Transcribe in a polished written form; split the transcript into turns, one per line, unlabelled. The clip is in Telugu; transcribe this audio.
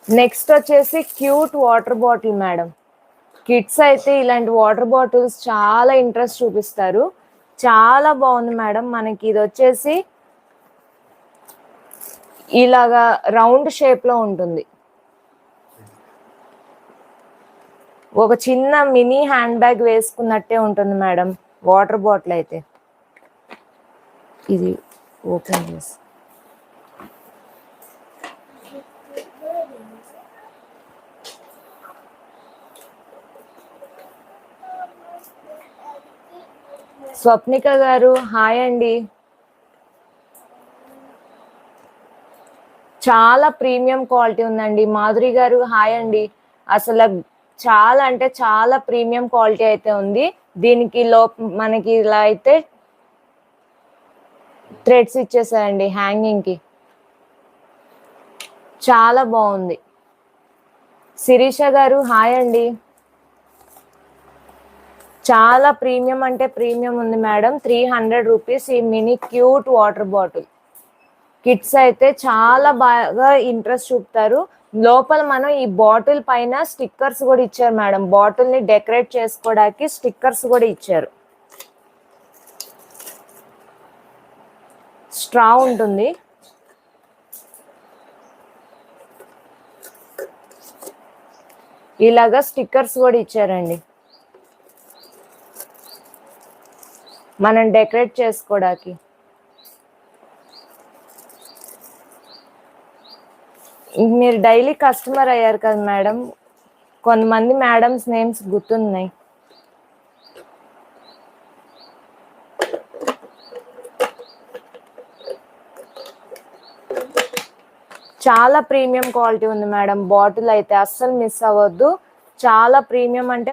నెక్స్ట్ వచ్చేసి cute water bottle madam. Kids అయితే ఇలాంటి వాటర్ బాటిల్స్ చాలా ఇంట్రెస్ట్ చూపిస్తారు. చాలా బాగుంది మేడం. మనకి ఇది వచ్చేసి ఇలాగా రౌండ్ షేప్ లో ఉంటుంది. ఒక చిన్న మినీ హ్యాండ్ బ్యాగ్ వేసుకున్నట్టే ఉంటుంది మేడం వాటర్ బాటిల్ అయితే. ఇది ఓపెన్ చేసి స్వప్నిక గారు హాయ్ అండి. చాలా ప్రీమియం క్వాలిటీ ఉందండి. మాధురి గారు హాయ్ అండి. అసలు చాలా అంటే చాలా ప్రీమియం క్వాలిటీ అయితే ఉంది. దీనికి మనకి ఇలా అయితే థ్రెడ్స్ ఇచ్చేసాయండి హ్యాంగింగ్ కి. చాలా బాగుంది. శిరీష గారు హాయ్ అండి. చాలా ప్రీమియం అంటే ప్రీమియం ఉంది మేడం. 300 రూపీస్ ఈ mini cute water bottle. Kids అయితే చాలా బాగా ఇంట్రెస్ట్ చూపుతారు. లోపల మనం ఈ బాటిల్ పైన స్టిక్కర్స్ కూడా ఇచ్చారు మేడం. బాటిల్ ని డెకరేట్ చేసుకోవడానికి స్టిక్కర్స్ కూడా ఇచ్చారు. స్ట్రా ఉంటుంది. ఇలాగా స్టిక్కర్స్ కూడా ఇచ్చారండి మనం డెకరేట్ చేసుకోవడానికి. మీరు డైలీ కస్టమర్ అయ్యారు కదా మేడం, కొంతమంది మేడమ్స్ నేమ్స్ గుర్తున్నాయి. చాలా ప్రీమియం క్వాలిటీ ఉంది మేడం. బాటిల్ అయితే అస్సలు మిస్ అవ్వద్దు. చాలా ప్రీమియం అంటే